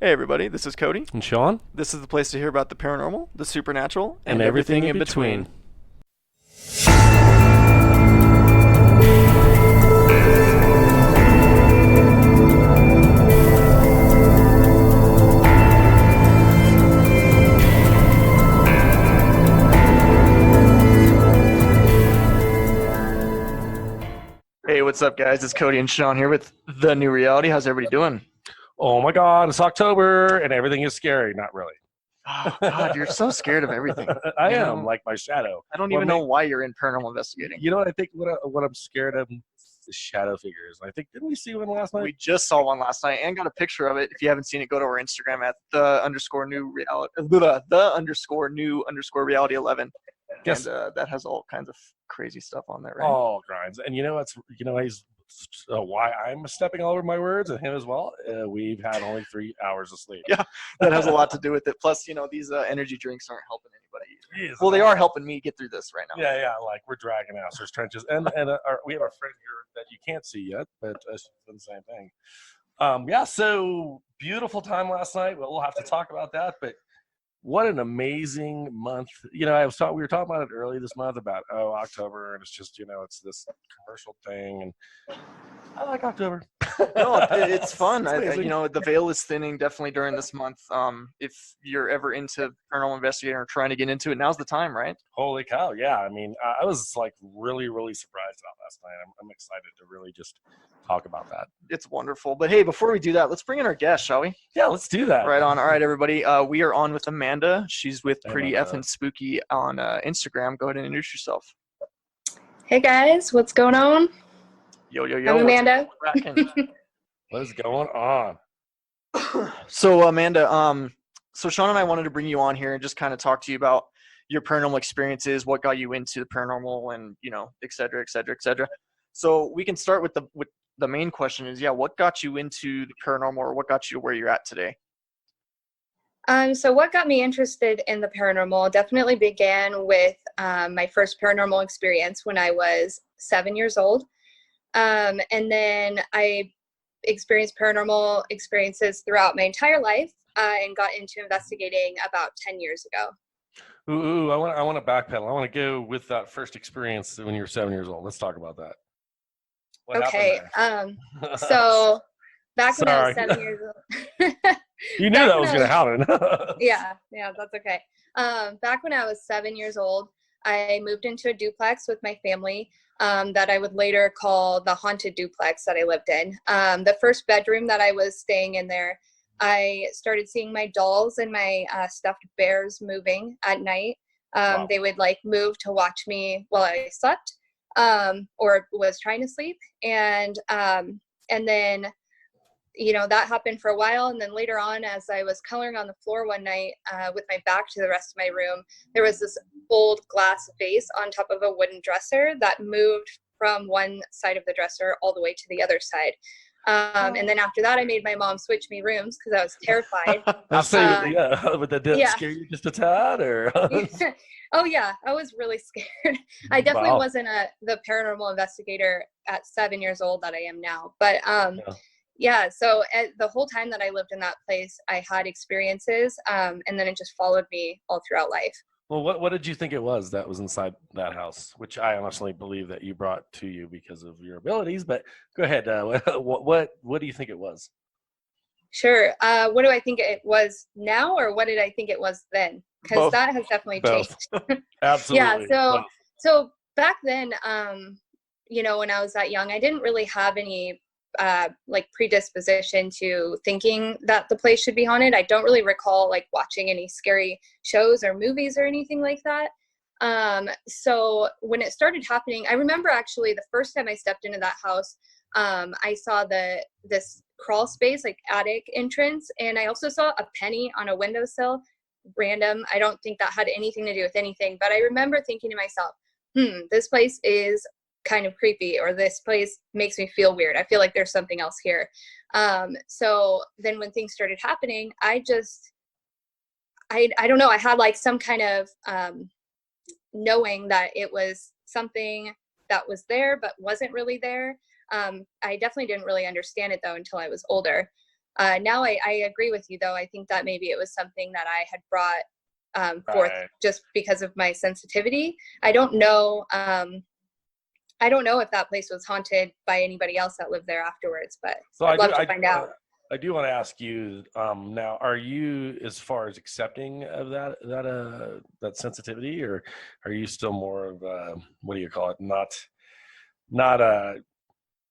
Hey everybody, this is Cody. And Sean, This is the place to hear about the paranormal, the supernatural, and and everything everything in in between. between. Hey, what's up, guys? It's Cody and Sean here with The New Reality. How's everybody doing? Oh my God, it's October and everything is scary. Not really. Oh, God, you're so scared of everything. I You am know, like my shadow. I don't What even know make why you're in paranormal investigating. you know what I think? What I'm scared of? The shadow figures. I think didn't we see one last night? We just saw one last night and got a picture of it. If you haven't seen it, go to our Instagram at the_new reality 11. And Guess. that has all kinds of crazy stuff on there, right? Oh, grinds. And you know what's he's why I'm stepping all over my words and him as well. We've had only 3 hours of sleep. Yeah, that has a lot to do with it. Plus, these energy drinks aren't helping anybody either. Jeez, Well, they are helping me get through this right now. yeah, like we're dragging ass. There's trenches, and we have a friend here that you can't see yet, but she's done the same thing. Yeah, so beautiful time last night. We'll have to talk about that, but what an amazing month. We were talking about it early this month about October, and it's just it's this commercial thing, and I like October. No, it's fun. It's amazing. The veil is thinning definitely during this month. If you're ever into paranormal investigating or trying to get into it, now's the time, right? Holy cow! Yeah, I mean, I was like really, really surprised about last night. I'm excited to really just talk about that. It's wonderful. But hey, before we do that, let's bring in our guest, shall we? Yeah, let's do that. Right on. All right, everybody. We are on with Amanda. She's with Hey, Pretty Amanda. Effin' Spooky on Instagram. Go ahead and introduce yourself. Hey guys, what's going on? Yo, yo, I'm yo. Amanda. What is going on? So Amanda, so Sean and I wanted to bring you on here and just kind of talk to you about your paranormal experiences, what got you into the paranormal, and et cetera, et cetera, et cetera. So we can start with the main question is, yeah, what got you into the paranormal, or what got you to where you're at today? So what got me interested in the paranormal definitely began with my first paranormal experience when I was 7 years old. And then I experienced paranormal experiences throughout my entire life and got into investigating about 10 years ago. Ooh, I want to backpedal. I want to go with that first experience when you were 7 years old. Let's talk about that. What Okay. happened there? So back when I was Sorry. 7 years old, You knew back that when was I going to was happen. yeah, that's okay. Back when I was 7 years old, I moved into a duplex with my family that I would later call the haunted duplex that I lived in. The first bedroom that I was staying in there, I started seeing my dolls and my stuffed bears moving at night. Wow. They would like move to watch me while I slept or was trying to sleep. And then that happened for a while. And then later on, as I was coloring on the floor one night with my back to the rest of my room, there was this old glass vase on top of a wooden dresser that moved from one side of the dresser all the way to the other side. And then after that, I made my mom switch me rooms because I was terrified. I'll say, Uh, but that didn't yeah. scare you just a tad, or? Oh yeah, I was really scared. I definitely Wow. wasn't the paranormal investigator at 7 years old that I am now. But Yeah. yeah, so the whole time that I lived in that place, I had experiences, and then it just followed me all throughout life. Well, what did you think it was that was inside that house? Which I honestly believe that you brought to you because of your abilities. But go ahead. What do you think it was? Sure. What do I think it was now, or what did I think it was then? Because Both. that has definitely Both. changed. Yeah. Absolutely. So Both. so back then, when I was that young, I didn't really have any like predisposition to thinking that the place should be haunted. I don't really recall like watching any scary shows or movies or anything like that. So when it started happening, I remember actually the first time I stepped into that house, I saw this crawl space, like attic entrance, and I also saw a penny on a windowsill. Random. I don't think that had anything to do with anything, but I remember thinking to myself, this place is kind of creepy, or this place makes me feel weird. I feel like there's something else here. So then when things started happening, I don't know, I had like some kind of knowing that it was something that was there but wasn't really there. I definitely didn't really understand it though until I was older. Now I agree with you, though. I think that maybe it was something that I had brought forth just because of my sensitivity. I don't know. I don't know if that place was haunted by anybody else that lived there afterwards, but So I'd love to find out. I do want to ask you now, are you, as far as accepting of that sensitivity, or are you still more of what do you call it? Not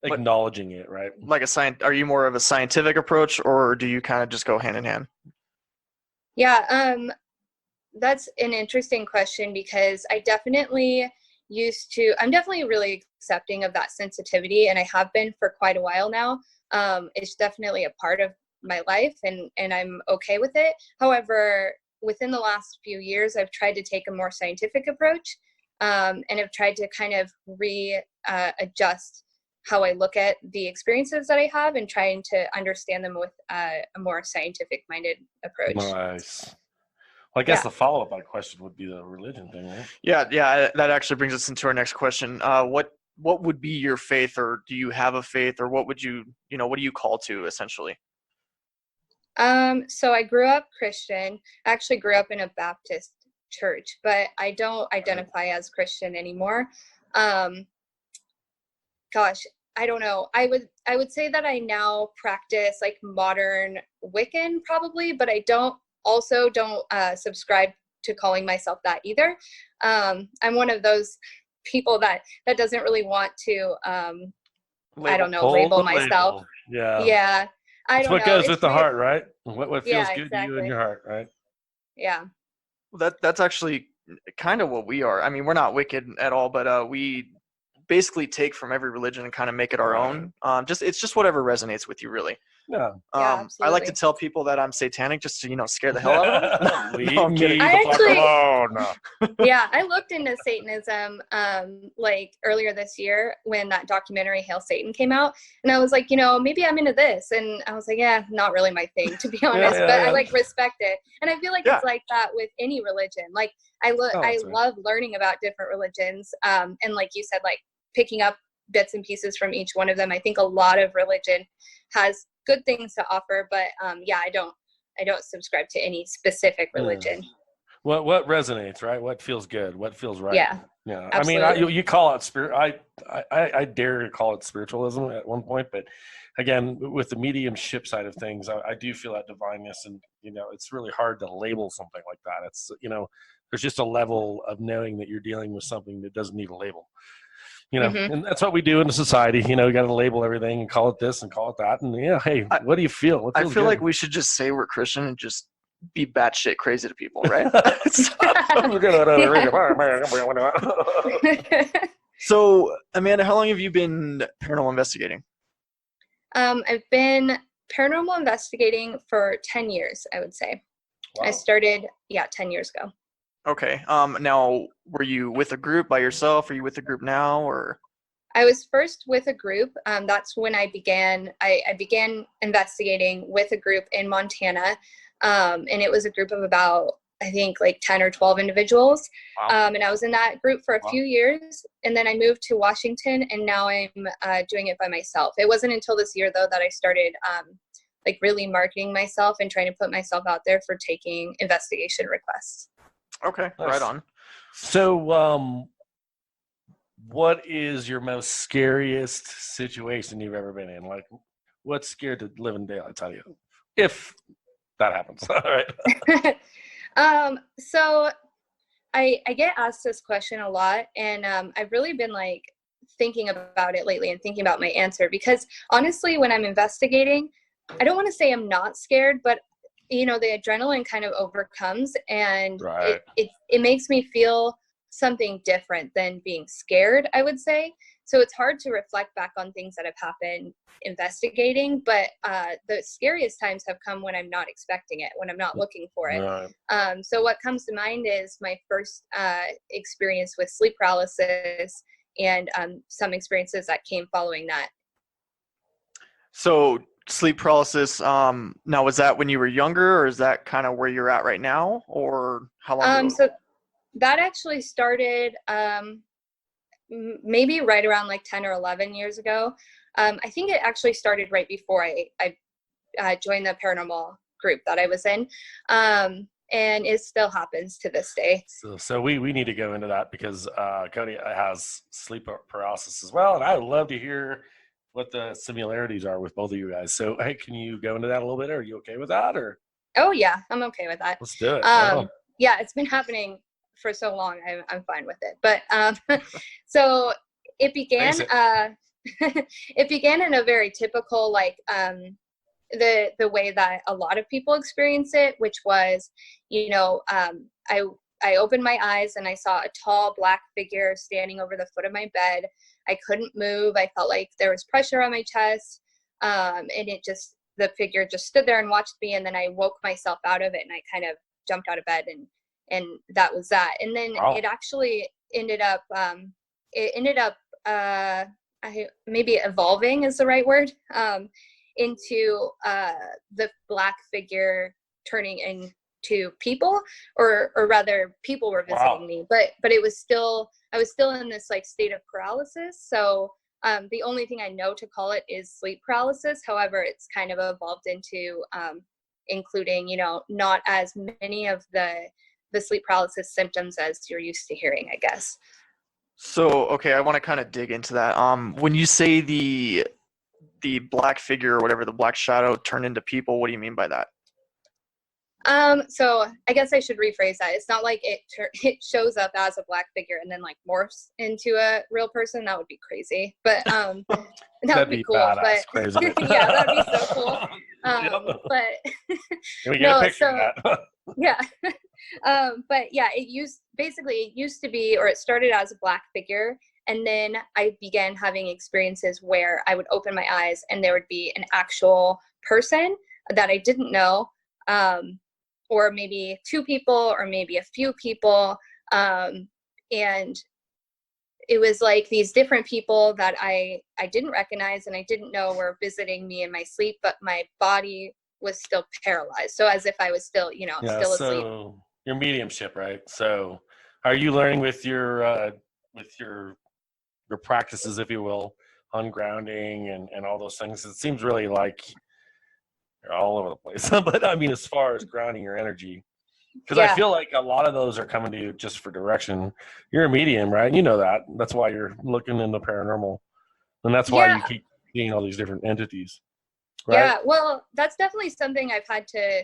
acknowledging it, right? Like are you more of a scientific approach, or do you kind of just go hand in hand? Yeah, that's an interesting question, because I'm definitely really accepting of that sensitivity, and I have been for quite a while now. It's definitely a part of my life, and I'm okay with it. However, within the last few years, I've tried to take a more scientific approach, and have tried to kind of adjust how I look at the experiences that I have, and trying to understand them with a more scientific-minded approach. Nice. Well, I guess the follow-up by question would be the religion thing, right? Yeah. That actually brings us into our next question. What would be your faith, or do you have a faith, or what would what do you call to, essentially? So I grew up Christian. I actually grew up in a Baptist church, but I don't identify as Christian anymore. Gosh, I don't know. I would say that I now practice like modern Wiccan, probably, but I don't subscribe to calling myself that either. I'm one of those people that doesn't really want to label myself. Label. Yeah. Yeah. It's what goes with the heart, right? What feels good to you in your heart, right? Yeah. Well, that's actually kind of what we are. I mean, we're not wicked at all, but we basically take from every religion and kind of make it our own. It's just whatever resonates with you, really. Yeah. Absolutely. I like to tell people that I'm satanic just to scare the hell out of them. Leave me the fuck alone. Yeah, I looked into Satanism like earlier this year when that documentary Hail Satan came out, and I was like, maybe I'm into this, and I was like, yeah, not really my thing, to be honest, but I like respect it, and I feel like it's like that with any religion. Like I love learning about different religions, and like you said, like picking up bits and pieces from each one of them. I think a lot of religion has good things to offer, but I don't subscribe to any specific religion. What resonates, right? What feels good? What feels right? Yeah. Absolutely. I mean, you call it spirit. I dare to call it spiritualism at one point, but again, with the mediumship side of things, I do feel that divineness, and it's really hard to label something like that. It's there's just a level of knowing that you're dealing with something that doesn't need a label. And that's what we do in the society. You got to label everything and call it this and call it that. And hey, what do you feel? I feel like we should just say we're Christian and just be batshit crazy to people, right? So, Amanda, how long have you been paranormal investigating? I've been paranormal investigating for 10 years, I would say. Wow. I started, 10 years ago. Okay. Now, were you with a group by yourself? Are you with a group now, or? I was first with a group. That's when I began. I began investigating with a group in Montana, and it was a group of about, I think, like 10 or 12 individuals. Wow. And I was in that group for a few years, and then I moved to Washington, and now I'm doing it by myself. It wasn't until this year, though, that I started like really marketing myself and trying to put myself out there for taking investigation requests. Okay, nice. Right on. So, what is your most scariest situation you've ever been in? Like, what's scared to live in daylight out of you? If that happens. All right. So I get asked this question a lot, and I've really been like thinking about it lately and thinking about my answer, because honestly, when I'm investigating, I don't want to say I'm not scared, but the adrenaline kind of overcomes, and right. it makes me feel something different than being scared, I would say. So it's hard to reflect back on things that have happened investigating, but the scariest times have come when I'm not expecting it, when I'm not looking for it. Right. So what comes to mind is my first experience with sleep paralysis, and some experiences that came following that. So sleep paralysis, now was that when you were younger, or is that kind of where you're at right now, or how long ago? So that actually started maybe right around like 10 or 11 years ago. I think it actually started right before I join the paranormal group that I was in. And it still happens to this day. So we need to go into that because Cody has sleep paralysis as well, and I would love to hear what the similarities are with both of you guys. So hey, can you go into that a little bit? Are you okay with that, or? Oh yeah, I'm okay with that. Let's do it. Yeah, it's been happening for so long. I'm fine with it. But so it began. It began in a very typical like the way that a lot of people experience it, which was, I opened my eyes and I saw a tall black figure standing over the foot of my bed. I couldn't move. I felt like there was pressure on my chest. And the figure just stood there and watched me. And then I woke myself out of it and I kind of jumped out of bed and that was that. And then it actually ended up, maybe evolving is the right word, into the black figure turning into people, or rather people were visiting me, but it was still, I was still in this like state of paralysis. So the only thing I know to call it is sleep paralysis. However, it's kind of evolved into including, not as many of the sleep paralysis symptoms as you're used to hearing, I guess. So, okay, I want to kind of dig into that. When you say the black figure or whatever, the black shadow turned into people, what do you mean by that? So I guess I should rephrase that. It's not like it shows up as a black figure and then like morphs into a real person. That would be crazy, but that would be cool. But crazy. Yeah, that'd be so cool. But we get a picture of that. Yeah. But yeah, it used to be, or it started as a black figure. And then I began having experiences where I would open my eyes and there would be an actual person that I didn't know, or maybe two people, or maybe a few people. And it was like these different people that I didn't recognize and I didn't know were visiting me in my sleep, but my body was still paralyzed. So as if I was still, still asleep. So your mediumship, right? So are you learning with your practices, if you will, on grounding and all those things? It seems really like you're all over the place. But I mean, as far as grounding your energy, because I feel like a lot of those are coming to you just for direction. You're a medium, right? You know that. That's why you're looking into paranormal. And that's why you keep seeing all these different entities. Right? Yeah, well, that's definitely something I've had to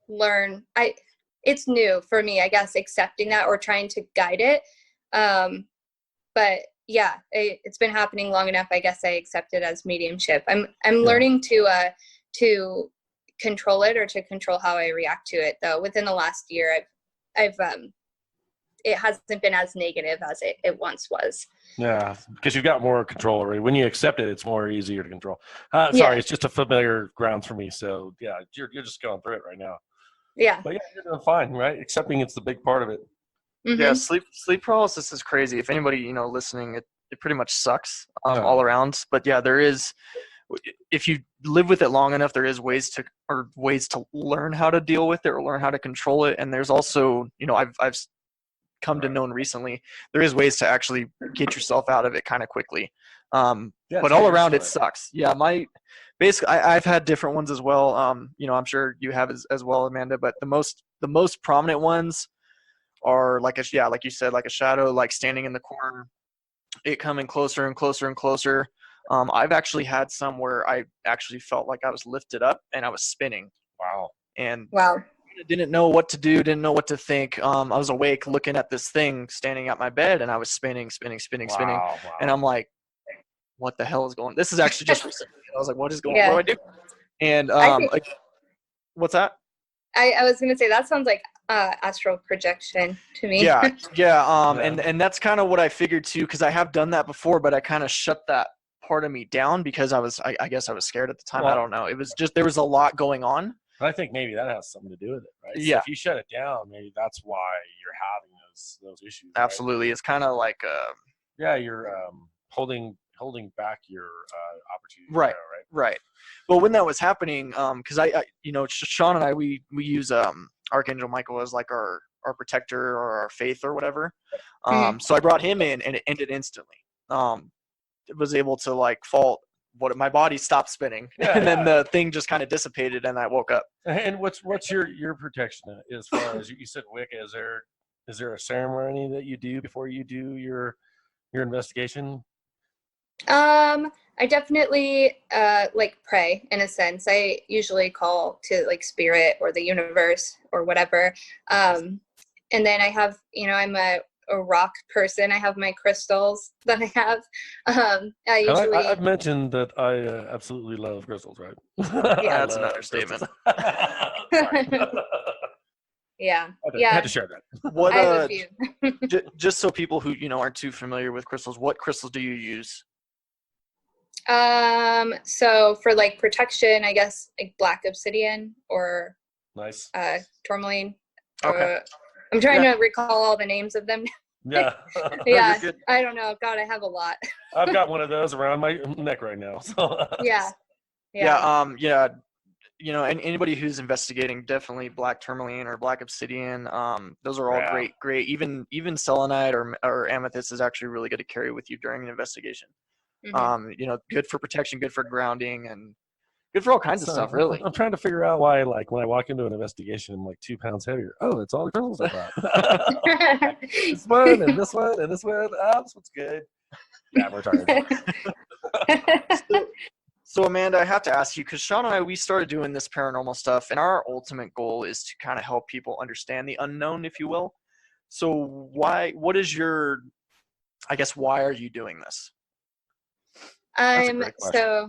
learn. It's new for me, I guess, accepting that or trying to guide it. But yeah, it's been happening long enough. I guess I accept it as mediumship. I'm learning to control it, or to control how I react to it. Though within the last year, I've it hasn't been as negative as it once was. Yeah, because you've got more control already. When you accept it, it's more easier to control. Sorry, it's just a familiar grounds for me. So yeah, you're just going through it right now. Yeah. But yeah, you're doing fine, right? Accepting it's the big part of it. Mm-hmm. Yeah, sleep paralysis is crazy. If anybody listening, it pretty much sucks all around. But yeah, there is. If you live with it long enough, there is ways to learn how to deal with it or learn how to control it. And there's also, I've come to know recently, there is ways to actually get yourself out of it kind of quickly. But all around it sucks. Yeah, basically I've had different ones as well. I'm sure you have as well, Amanda. But the most prominent ones are like you said, like a shadow, like standing in the corner, it coming closer and closer and closer. I've actually had some where I actually felt like I was lifted up and I was spinning. Wow. And wow. Didn't know what to do, didn't know what to think. I was awake looking at this thing standing at my bed and I was spinning. Wow. And I'm like, what the hell is going on? This is actually just recently. I was like, what is going on? What do I do? And what's that? I was going to say, that sounds like astral projection to me. Yeah. And that's kind of what I figured too, because I have done that before, but I kind of shut that part of me down because I guess I was scared at the time. I don't know. It was just, there was a lot going on. I think maybe that has something to do with it, right? Yeah. So if you shut it down, maybe that's why you're having those issues. Absolutely. Right? It's kind of like you're holding back your opportunity. Right. Right. Well, when that was happening, because I Sean and I, we use Archangel Michael as like our protector or our faith or whatever. So I brought him in and it ended instantly. It was able to like fall my body stopped spinning, and then the thing just kind of dissipated, and I woke up. And what's your protection as far as you said Wicca? Is there a ceremony that you do before you do your investigation? I definitely like pray in a sense. I usually call to like spirit or the universe or whatever. And then I have, I'm a rock person. I have my crystals that I have. I've mentioned that I absolutely love crystals, right? Yeah, that's an understatement. Yeah. I had to share that. What I have a few. just so people who aren't too familiar with crystals, what crystals do you use? So for like protection, I guess like black obsidian or nice tourmaline. Okay. I'm trying to recall all the names of them. Yeah. Yeah. I don't know. God, I have a lot. I've got one of those around my neck right now. So Yeah. And anybody who's investigating, definitely black tourmaline or black obsidian. Those are all great. Even selenite or amethyst is actually really good to carry with you during an investigation. Mm-hmm. Good for protection, good for grounding, and good for all kinds of stuff, really. I'm trying to figure out why, like, when I walk into an investigation, I'm like 2 pounds heavier. Oh, it's all the crystals I bought. This one and this one and this one. Oh, this one's good. Yeah, I'm retired. So Amanda, I have to ask you, because Sean and I, we started doing this paranormal stuff, and our ultimate goal is to kind of help people understand the unknown, if you will. So why are you doing this? That's a great question. So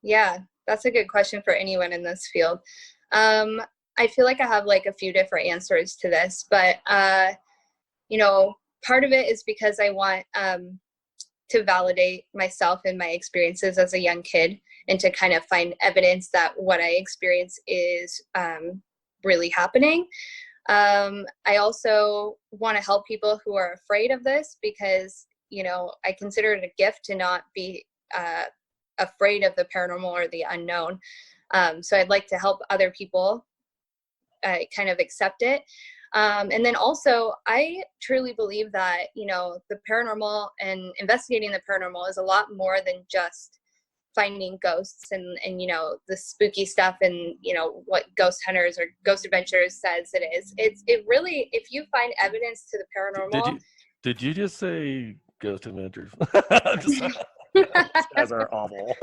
yeah, that's a good question for anyone in this field. I feel like I have like a few different answers to this, but part of it is because I want to validate myself and my experiences as a young kid, and to kind of find evidence that what I experience is really happening. I also want to help people who are afraid of this, because I consider it a gift to not be afraid of the paranormal or the unknown. So I'd like to help other people kind of accept it. And then also, I truly believe that, the paranormal and investigating the paranormal is a lot more than just finding ghosts and the spooky stuff and, what Ghost Hunters or Ghost Adventures says it is. It really, if you find evidence to the paranormal. Did you just say Ghost Adventures? Guys are awful.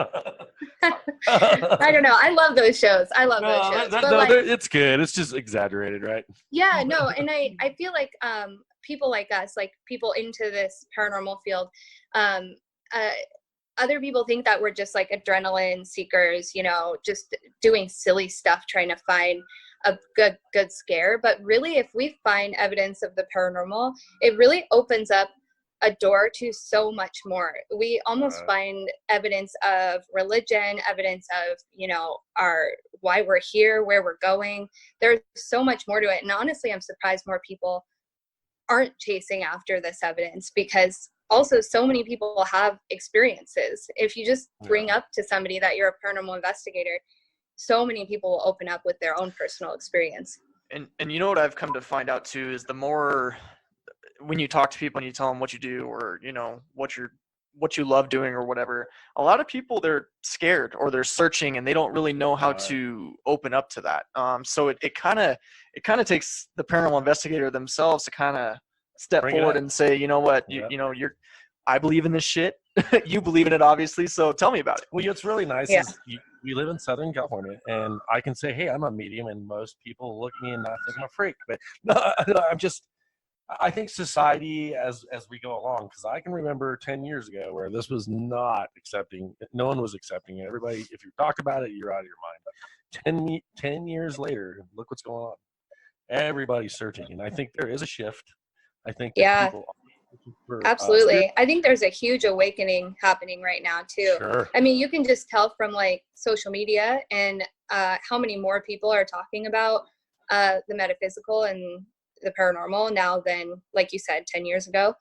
I don't know. I love those shows. It's good. It's just exaggerated, right? Yeah, no, and I feel like people like us, like people into this paranormal field, other people think that we're just like adrenaline seekers, just doing silly stuff, trying to find a good scare. But really, if we find evidence of the paranormal, it really opens up a door to so much more. We almost find evidence of religion, evidence of, our why we're here, where we're going. There's so much more to it. And honestly, I'm surprised more people aren't chasing after this evidence, because also so many people have experiences. If you just bring up to somebody that you're a paranormal investigator, so many people will open up with their own personal experience. And you know what I've come to find out too is the more when you talk to people and you tell them what you do, or what you love doing or whatever, a lot of people, they're scared or they're searching and they don't really know how to open up to that. So it kind of takes the paranormal investigator themselves to kind of step forward and say, you know what, I believe in this shit. You believe in it, obviously. So tell me about it. Well, what's really nice is we live in Southern California, and I can say, hey, I'm a medium, and most people look at me and not think I'm a freak. But no, I think society as we go along, because I can remember 10 years ago where this was not accepting. No one was accepting it. Everybody, if you talk about it, you're out of your mind. 10 years later, look what's going on. Everybody's searching, and I think there is a shift. I think that people absolutely. I think there's a huge awakening happening right now too. Sure. I mean, you can just tell from like social media and how many more people are talking about the metaphysical and the paranormal now than, like you said, 10 years ago.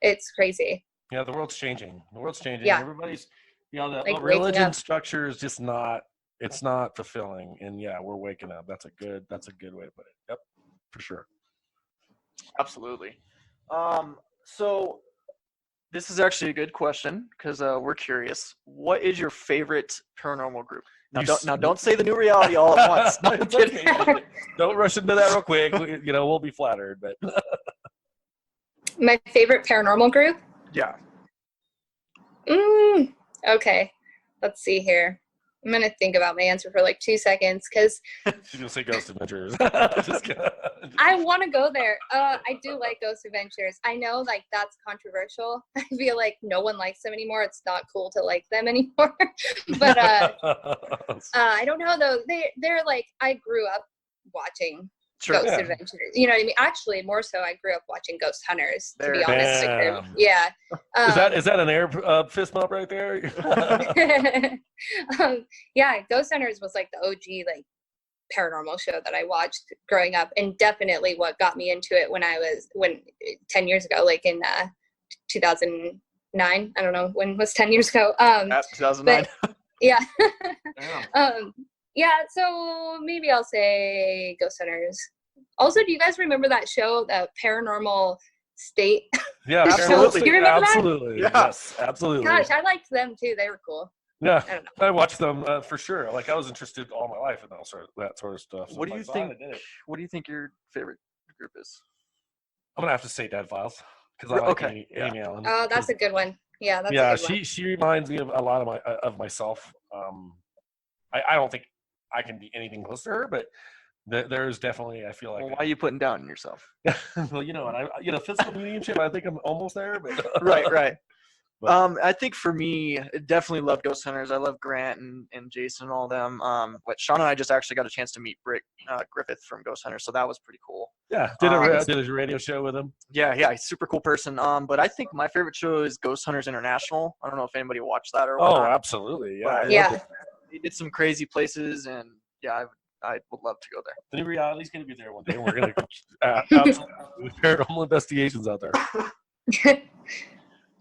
It's crazy. Yeah, the world's changing. Yeah. Everybody's, the religion structure is just not, it's not fulfilling. And we're waking up. That's a good way to put it. Yep, for sure. Absolutely. So This is actually a good question because we're curious. What is your favorite paranormal group? Don't say the new reality all at once. No, I'm It's kidding. okay. Don't rush into that real quick. We'll be flattered, but My favorite paranormal group? Yeah. Okay, let's see here. I'm gonna think about my answer for like 2 seconds because she's gonna say Ghost Adventures. Just kidding. I want to go there. I do like Ghost Adventures. I know like that's controversial. I feel like no one likes them anymore. It's not cool to like them anymore. But I don't know though. They're like I grew up watching Sure. Ghost Yeah. Adventures. You know what I mean? Actually, more so, I grew up watching Ghost Hunters. To be There. honest, like, Damn. yeah. Is that an air fist bump right there? Yeah, Ghost Hunters was like the OG like paranormal show that I watched growing up, and definitely what got me into it when 10 years ago, like in 2009. I don't know when was 10 years ago. At 2009. But, yeah. Damn. Yeah, so maybe I'll say Ghost Hunters. Also, do you guys remember that show, the Paranormal State? Yeah, Absolutely. Do you remember that? Absolutely. Yeah. Yes, absolutely. Gosh, I liked them too. They were cool. Yeah, I don't know. I watched them for sure. Like I was interested all my life in that sort of stuff. So What do I'm you glad think? I did it. What do you think your favorite group is? I'm gonna have to say Dead Files because I like Okay, Amy Allen. Oh, that's a good one. Yeah, that's yeah, a good one. she reminds me of a lot of myself. I don't think I can be anything close to her, but there's definitely I feel like. Well, why are you putting down on yourself? Well, physical mediumship. I think I'm almost there, but Right. But- I think for me, I definitely love Ghost Hunters. I love Grant and Jason and all them. But Sean and I just actually got a chance to meet Brick Griffith from Ghost Hunters, so that was pretty cool. Yeah, did a radio show with him. Yeah, he's a super cool person. But I think my favorite show is Ghost Hunters International. I don't know if anybody watched that or Oh, whatnot. absolutely. Yeah. Yeah. They did some crazy places, and yeah, I would love to go there. The new reality's going to be there one day, and we're going to absolutely do paranormal investigations out there.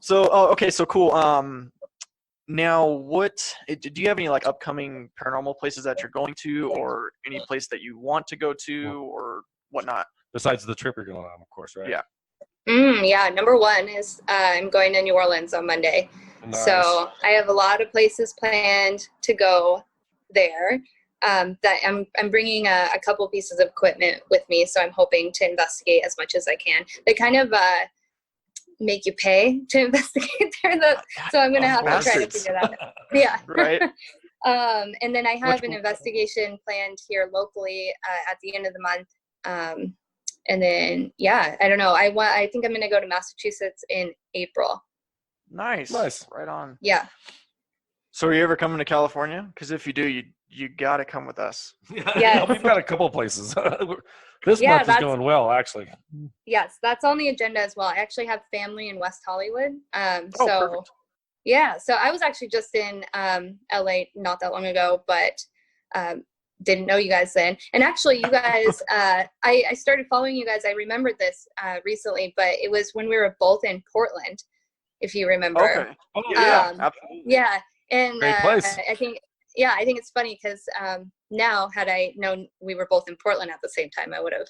So, okay, so cool. Now, do you have any like upcoming paranormal places that you're going to, or any place that you want to go to, or whatnot? Besides the trip you're going on, of course, right? Yeah. Yeah, number one is I'm going to New Orleans on Monday. Nice. So I have a lot of places planned to go there. That I'm bringing a couple pieces of equipment with me, so I'm hoping to investigate as much as I can. They kind of make you pay to investigate there, so I'm gonna have to try to Bastards. figure that out. Yeah. Right. And then I have an investigation planned here locally at the end of the month. And then I don't know. I think I'm gonna go to Massachusetts in April. Nice. Right on. Yeah. So, are you ever coming to California? Because if you do, you gotta come with us. Yes. We've got a couple of places. This month is going well, actually. Yes, that's on the agenda as well. I actually have family in West Hollywood. Perfect. Yeah, so I was actually just in LA not that long ago, but didn't know you guys then. And actually, you guys, I started following you guys. I remembered this recently, but it was when we were both in Portland, if you remember. Okay. Oh, yeah, absolutely. Yeah, and Great place. I think it's funny because now, had I known we were both in Portland at the same time, I would have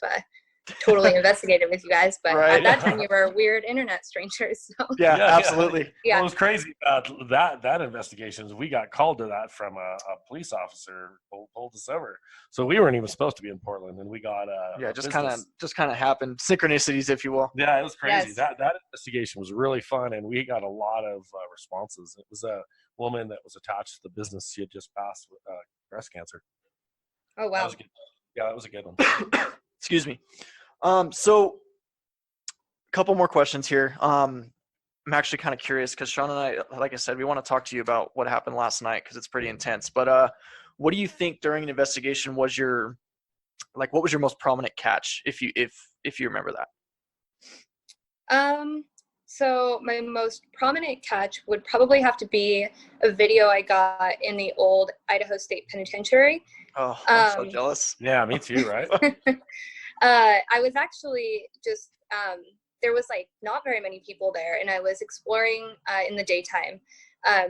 totally investigated with you guys. But Right. at that time, you were weird internet strangers. So. Yeah, absolutely. Yeah. What was crazy about that investigation is we got called to that from a police officer pulled us over. So we weren't even supposed to be in Portland, and we got Just kind of happened. Synchronicities, if you will. Yeah, it was crazy. Yes. That investigation was really fun, and we got a lot of responses. It was a woman that was attached to the business. She had just passed with breast cancer. Oh That wow. was good. Yeah, that was a good one. Excuse me. So, a couple more questions here. I'm actually kind of curious because Sean and I, like I said, we want to talk to you about what happened last night because it's pretty intense. But what do you think during an investigation what was your most prominent catch, if you remember that? So my most prominent catch would probably have to be a video I got in the old Idaho State Penitentiary. Oh, I'm so jealous. Yeah, me too, right? I was actually just there was like not very many people there, and I was exploring in the daytime,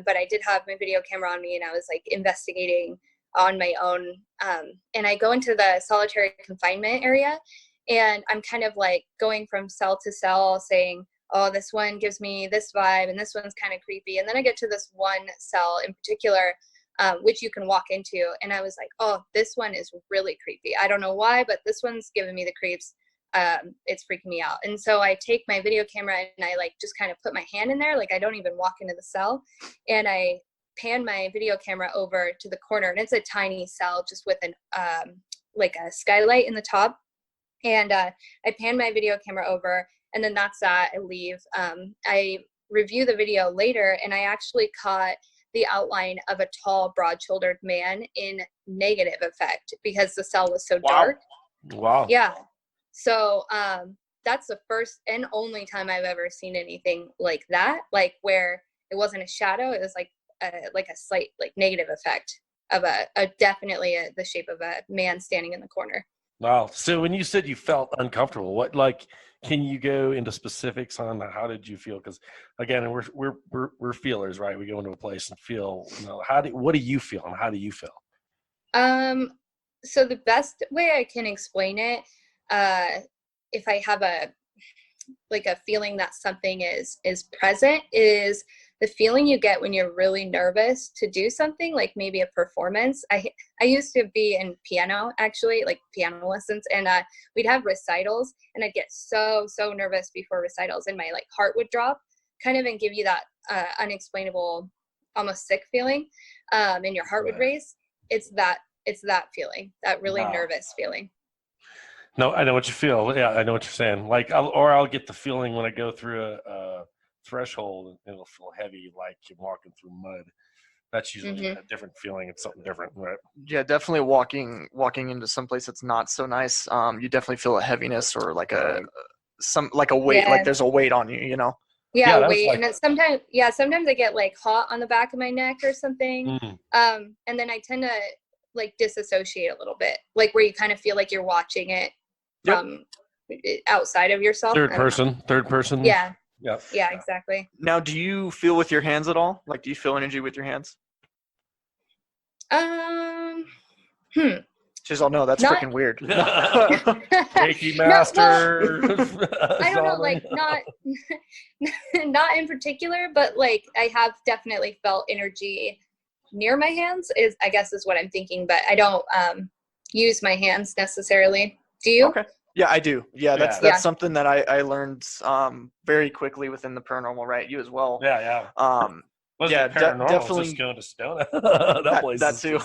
but I did have my video camera on me, and I was like investigating on my own. And I go into the solitary confinement area, and I'm kind of like going from cell to cell saying, oh, this one gives me this vibe and this one's kind of creepy. And then I get to this one cell in particular, which you can walk into. And I was like, oh, this one is really creepy. I don't know why, but this one's giving me the creeps. It's freaking me out. And so I take my video camera and I like just kind of put my hand in there. Like I don't even walk into the cell, and I pan my video camera over to the corner, and it's a tiny cell just with an, like a skylight in the top. And I pan my video camera over, and then that's that. I leave. I review the video later, and I actually caught the outline of a tall, broad-shouldered man in negative effect because the cell was so dark. Wow. Yeah. So that's the first and only time I've ever seen anything like that, like where it wasn't a shadow. It was like a slight like negative effect of definitely the shape of a man standing in the corner. Wow. So when you said you felt uncomfortable, what, like, can you go into specifics on how did you feel? Because again, we're feelers, right? We go into a place and feel, what do you feel and how do you feel? So the best way I can explain it, if I have a feeling that something is present, is the feeling you get when you're really nervous to do something, like maybe a performance. I used to be in piano, actually, like piano lessons, and we'd have recitals, and I'd get so nervous before recitals, and my like heart would drop, kind of, and give you that unexplainable, almost sick feeling, and your heart would race. It's that feeling, that really nervous feeling. No, I know what you feel. Yeah, I know what you're saying. Like, I'll get the feeling when I go through a threshold and it'll feel heavy, like you're walking through mud. That's usually a different feeling. It's something different, right? Yeah, definitely walking into some place that's not so nice. You definitely feel a heaviness or like a weight, like there's a weight on you, Yeah, weight. Like, and sometimes I get like hot on the back of my neck or something. And then I tend to like disassociate a little bit, like where you kind of feel like you're watching it from outside of yourself. Third person. Yeah. Yep. Yeah, exactly. Now, do you feel with your hands at all? Like, do you feel energy with your hands? She's all, no, that's freaking weird. Reiki master. I don't know, like not in particular, but like I have definitely felt energy near my hands, is what I'm thinking, but I don't use my hands necessarily. Do you? Okay. Yeah, I do. Yeah, that's something that I learned very quickly within the paranormal, right? You as well. Yeah. Definitely just going to Sedona. that too.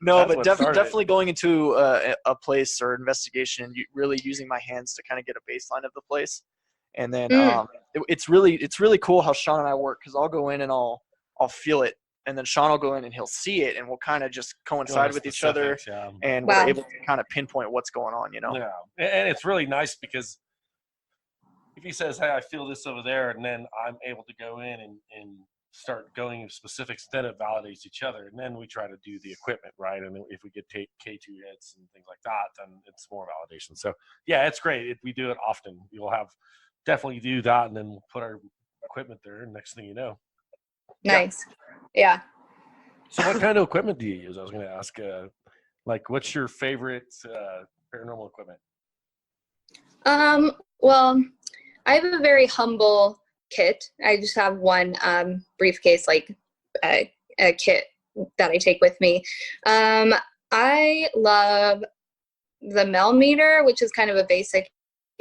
No, but definitely going into a place or investigation, really using my hands to kind of get a baseline of the place, and then it's really cool how Sean and I work, because I'll go in and I'll feel it, and then Sean will go in and he'll see it, and we'll kind of just coincide with each other, and we're able to kind of pinpoint what's going on, Yeah, and it's really nice because if he says, "Hey, I feel this over there," and then I'm able to go in and start going into specifics, then it validates each other, and then we try to do the equipment, right? And if we get K2 hits and things like that, then it's more validation. So yeah, it's great. We do it often. You'll definitely do that, and then we'll put our equipment there, and next thing you know. Nice. Yeah. So what kind of equipment do you use? I was going to ask, like, what's your favorite paranormal equipment? Well, I have a very humble kit. I just have one briefcase, like a kit that I take with me. I love the millimeter, which is kind of a basic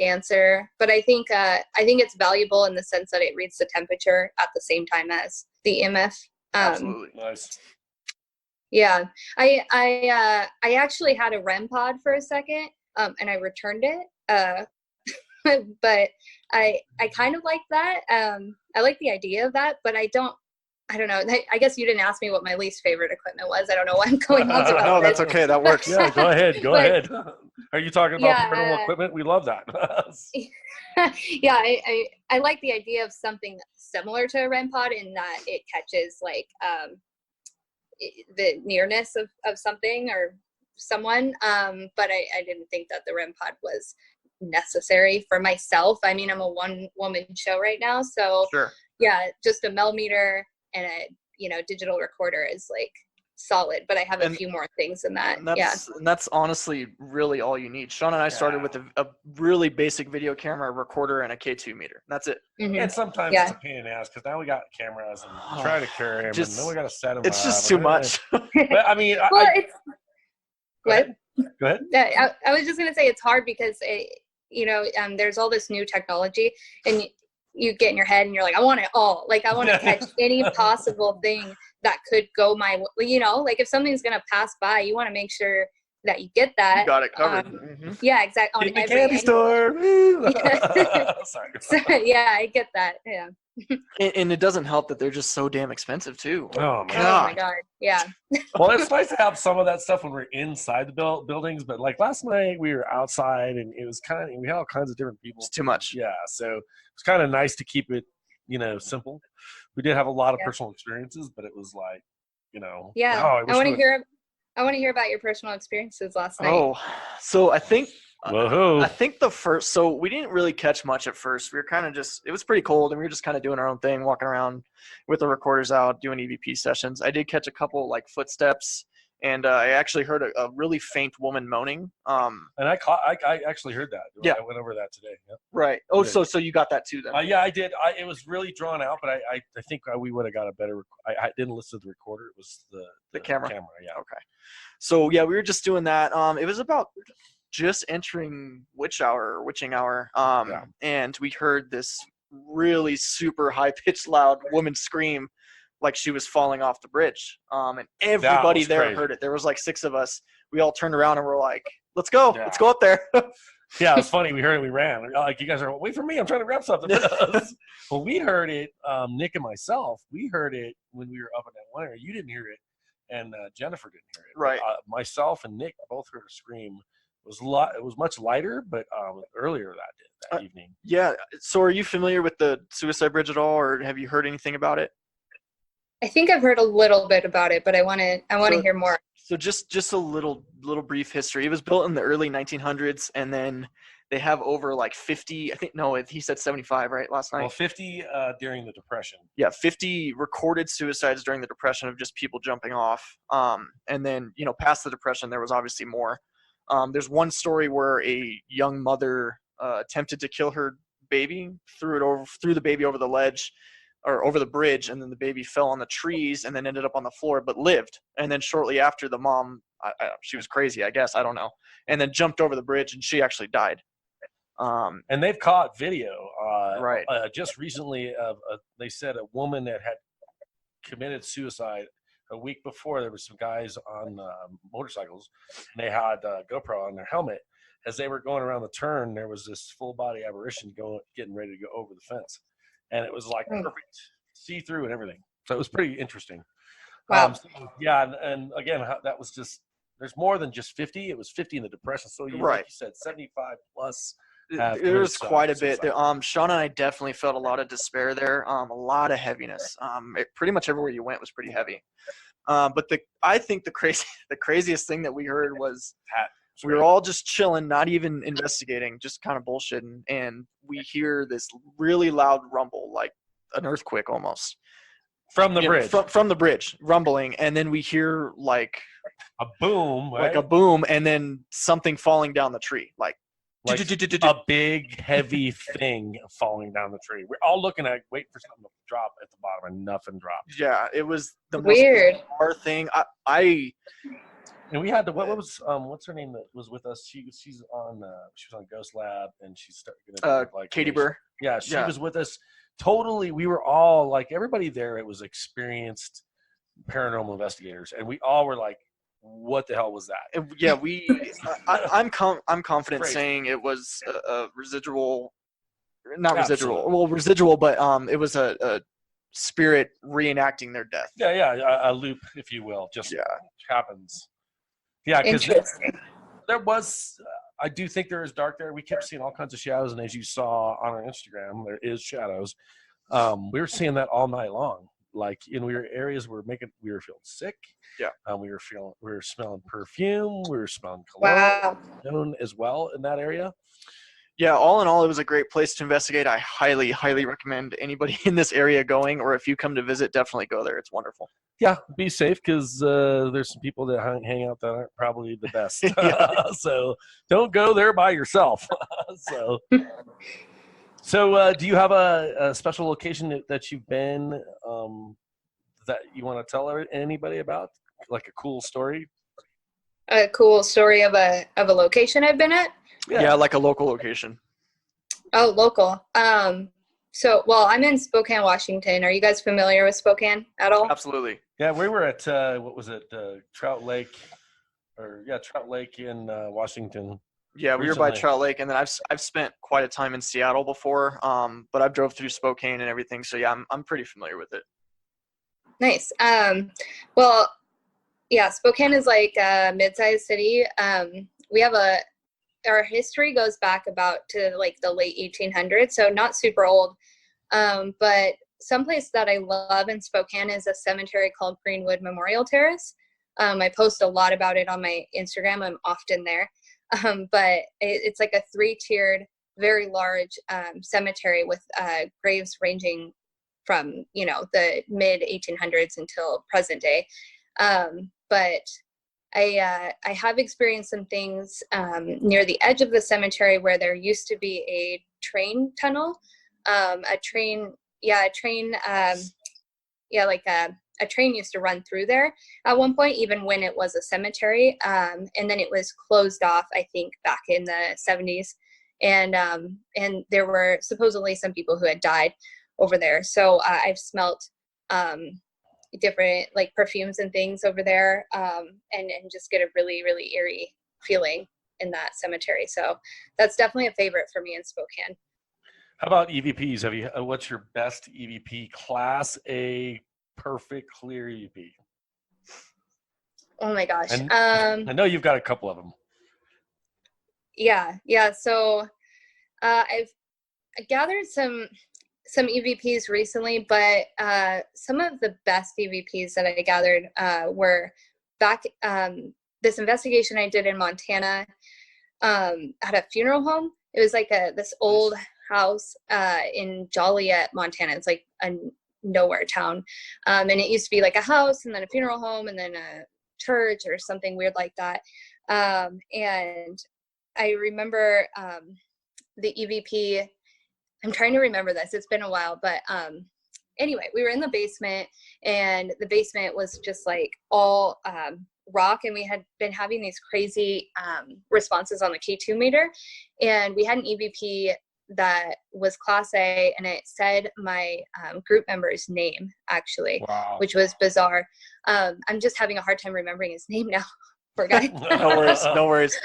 answer, but I think it's valuable in the sense that it reads the temperature at the same time as the EMF. Absolutely. Nice. Yeah, I actually had a REM pod for a second, and I returned it. But I kind of like that. I like the idea of that, but I don't know. I guess you didn't ask me what my least favorite equipment was. I don't know why I'm going on about No, that's okay. That works. Yeah, go ahead. Go ahead. Are you talking about paranormal equipment? We love that. Yeah, I like the idea of something similar to a REM pod in that it catches like the nearness of something or someone. But I didn't think that the REM pod was necessary for myself. I mean, I'm a one-woman show right now, so sure. Yeah, just a millimeter and a digital recorder is like solid, but I have a And- few more things in that. And that's honestly really all you need. Sean and I started with a really basic video camera, a recorder, and a K2 meter. That's it. Mhm. And sometimes Yeah. it's a pain in the ass because now we got cameras and try to carry them, and then we got to set them. It's just too much. But I mean, Well, go ahead. Go ahead. Yeah, I was just gonna say it's hard because there's all this new technology, and you get in your head and you're like, I want it all. Like I want to catch any possible thing that could go my way. Like if something's gonna pass by, you want to make sure that you get that. You got it covered. Yeah, exactly. In the candy store. Sorry. So, yeah, I get that. Yeah. And it doesn't help that they're just so damn expensive too. Oh my Oh my god. Yeah. Well, it's nice to have some of that stuff when we're inside the buildings, but like last night we were outside and it was we had all kinds of different people. It's too much. Yeah, so it's kind of nice to keep it, simple. We did have a lot of personal experiences, but it was like, Yeah. oh, I want to hear about your personal experiences last night. Oh, so I think woohoo. I think so we didn't really catch much at first. We were kind of it was pretty cold and we were just kind of doing our own thing, walking around with the recorders out, doing EVP sessions. I did catch a couple like footsteps and I actually heard a really faint woman moaning. And I actually heard that. Yeah. I went over that today. Yep. Right. Oh, so you got that too then? Yeah, I did. It was really drawn out, but I think we would have got a better. I didn't listen to the recorder. It was the camera. Yeah. Okay. So yeah, we were just doing that. It was about just entering witching hour. And we heard this really super high pitched loud woman scream like she was falling off the bridge. And everybody there heard it. There was like 6 of us. We all turned around and we're like, let's go. Yeah. Let's go up there. Yeah, it's funny. We heard it. We ran. Like, you guys are, wait for me. I'm trying to grab something. Well, we heard it, Nick and myself, we heard it when we were up in that one area. You didn't hear it, and Jennifer didn't hear it. Right. Myself and Nick both heard a scream. It was much lighter, but earlier that evening. Yeah. So are you familiar with the suicide bridge at all, or have you heard anything about it? I think I've heard a little bit about it, but I want to hear more. So just a little brief history. It was built in the early 1900s, and then they have over like 50. I think he said 75 right last night. Well, 50 during the Depression. Yeah, 50 recorded suicides during the Depression of just people jumping off. And then past the Depression, there was obviously more. There's one story where a young mother attempted to kill her baby, threw the baby over the ledge. Or over the bridge, and then the baby fell on the trees and then ended up on the floor, but lived. And then shortly after, the mom, she was crazy, I guess, I don't know, and then jumped over the bridge, and she actually died. And they've caught video, right? Just recently, they said a woman that had committed suicide a week before. There were some guys on motorcycles, and they had GoPro on their helmet. As they were going around the turn, there was this full body apparition getting ready to go over the fence. And it was like perfect see-through and everything. So it was pretty interesting. Wow. And again, that was just, there's more than just 50. It was 50 in the Depression. So like you said, 75 plus. There was quite a bit. Sean and I definitely felt a lot of despair there, a lot of heaviness. Pretty much everywhere you went was pretty heavy. But I think the craziest thing that we heard was we were all just chilling, not even investigating, just kind of bullshitting, and we hear this really loud rumble, like an earthquake almost. From the bridge. From the bridge, rumbling, and then we hear like a boom. Right? Like a boom, and then something falling down the tree. Like a big, heavy thing falling down the tree. We're all waiting for something to drop at the bottom, and nothing dropped. Yeah, it was the weird most bizarre thing. And we had what's her name that was with us? She's on Ghost Lab, and she's starting like Katie Burr. Yeah, she was with us. Totally, we were all like everybody there. It was experienced paranormal investigators, and we all were like, "What the hell was that?" Yeah, I'm confident saying it was a residual, not residual. Absolutely. Well, residual, but it was a spirit reenacting their death. Yeah, a loop, if you will, just happens. Yeah, because there was, I do think there is dark there. We kept seeing all kinds of shadows, and as you saw on our Instagram, there is shadows. We were seeing that all night long. Like we were areas where we were feeling sick. Yeah. We were smelling perfume. We were smelling cologne as well in that area. Yeah, all in all, it was a great place to investigate. I highly, highly recommend anybody in this area going, or if you come to visit, definitely go there. It's wonderful. Yeah, be safe because there's some people that hang out that aren't probably the best. Yeah. So don't go there by yourself. So do you have a special location that you've been that you want to tell anybody about, like a cool story? A cool story of a location I've been at. Yeah, like a local location. Oh, local. Well, I'm in Spokane, Washington. Are you guys familiar with Spokane at all? Absolutely. Yeah, we were at what was it, Trout Lake, Trout Lake in Washington. Yeah, we were by Trout Lake, and then I've spent quite a time in Seattle before, but I've drove through Spokane and everything, so yeah, I'm pretty familiar with it. Nice. Well, yeah, Spokane is like a mid-sized city. We have our history goes back about to like the late 1800s, so not super old. But someplace that I love in Spokane is a cemetery called Greenwood Memorial Terrace. I post a lot about it on my Instagram. I'm often there. But it's like a 3-tiered, very large cemetery with graves ranging from, the mid 1800s until present day. But I have experienced some things near the edge of the cemetery where there used to be a train tunnel, a train used to run through there at one point, even when it was a cemetery. And then it was closed off, I think, back in the 70s. And there were supposedly some people who had died over there. So I've smelt different like perfumes and things over there, and just get a really, really eerie feeling in that cemetery. So that's definitely a favorite for me in Spokane. How about EVPs? What's your best EVP? Class A, perfect, clear EVP. Oh my gosh. I know you've got a couple of them. Yeah. So I've gathered some EVPs recently, but some of the best EVPs that I gathered were back this investigation I did in Montana at a funeral home. It was like this old house in Joliet, Montana. It's like a nowhere town, and it used to be like a house and then a funeral home and then a church or something weird like that. And I remember the EVP. I'm trying to remember this. It's been a while, but anyway, we were in the basement, and the basement was just like all rock, and we had been having these crazy responses on the K2 meter, and we had an EVP that was Class A, and it said my group member's name, actually. Wow. Which was bizarre. I'm just having a hard time remembering his name now. Poor guy. No worries.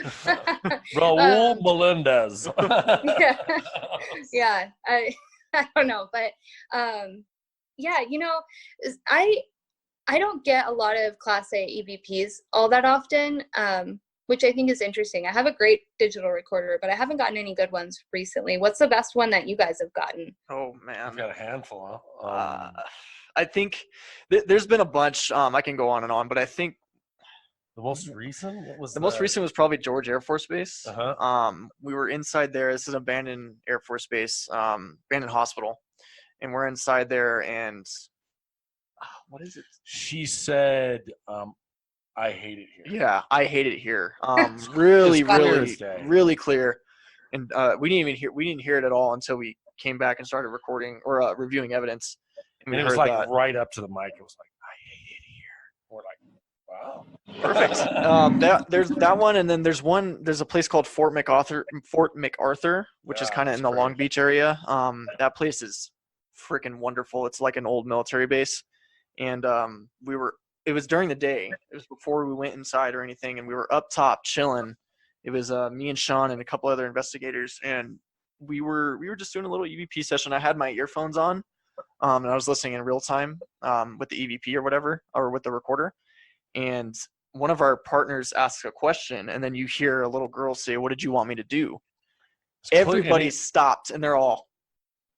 Raul Melendez. Yeah. I don't know, but yeah, I don't get a lot of Class A EVPs all that often, which I think is interesting. I have a great digital recorder, but I haven't gotten any good ones recently. What's the best one that you guys have gotten? Oh man, I've got a handful. I think there's been a bunch. I can go on and on, but I think the most recent? What was the most recent was probably George Air Force Base. Uh-huh. We were inside there. This is an abandoned Air Force Base, abandoned hospital, and we're inside there. And what is it? She said, "I hate it here." Yeah, I hate it here. Really clear. And we didn't hear it at all until we came back and started recording or reviewing evidence. And it was like that. Right up to the mic. It was like, "I hate it here." We're like, wow. Perfect. There's that one, and then there's a place called Fort MacArthur, which is kind of in the Long Beach area. That place is freaking wonderful. It's like an old military base, and it was during the day. It was before we went inside or anything, and we were up top chilling. It was me and Sean and a couple other investigators, and we were just doing a little EVP session. I had my earphones on, and I was listening in real time with the EVP or whatever, or with the recorder. And one of our partners asks a question, and then you hear a little girl say, "What did you want me to do?" Everybody stopped, and they're all,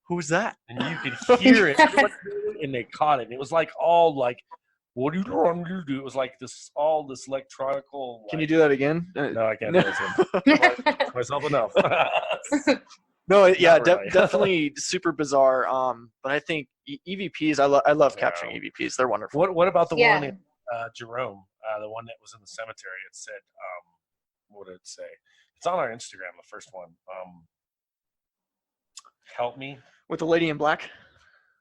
"Who's that?" And you could hear it, and they caught it. It was like all like what do you want to do? It was like all this electronical. Can you do that again? No, I can't do it. Myself enough. No, yeah, really. definitely super bizarre. But I think EVPs, I love capturing EVPs. They're wonderful. What about the Yeah. one in Jerome, the one that was in the cemetery? It said, what did it say? It's on our Instagram, the first one. Help me. With the lady in black?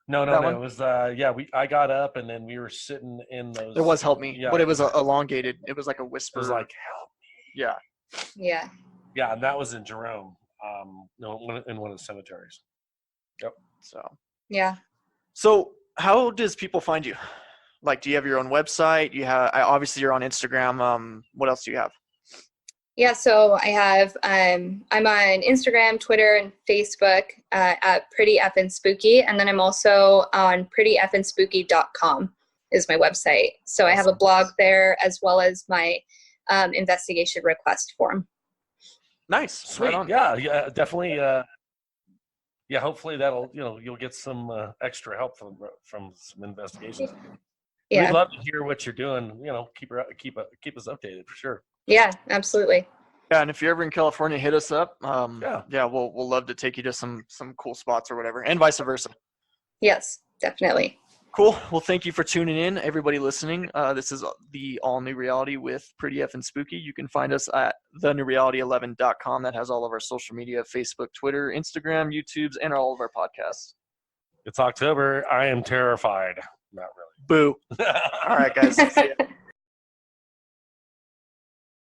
No. one? It was I got up and then we were sitting in those. It was help me, Yeah, but it was elongated. It was like a whisper. It was like help me. Yeah. Yeah. Yeah, and that was in Jerome. In one of the cemeteries. Yep. Yeah. So how does people find you? Like, do you have your own website? Obviously you're on Instagram. What else do you have? Yeah, so I have, I'm on Instagram, Twitter, and Facebook at Prettyfnspooky, and then I'm also on prettyfnspooky.com is my website. So I have a blog there as well as my investigation request form. Nice. Sweet. Right on. Yeah, definitely. Hopefully that'll, you'll get some extra help from some investigations. Yeah. We'd love to hear what you're doing. Keep us updated for sure. Yeah, absolutely. Yeah, and if you're ever in California, hit us up. Yeah, we'll love to take you to some cool spots or whatever, and vice versa. Yes, definitely. Cool. Well, thank you for tuning in, everybody listening. This is the All New Reality with Pretty Effin' Spooky. You can find us at thenewreality11.com. That has all of our social media: Facebook, Twitter, Instagram, YouTubes, and all of our podcasts. It's October. I am terrified. Not really. Boo. All right, guys. See ya.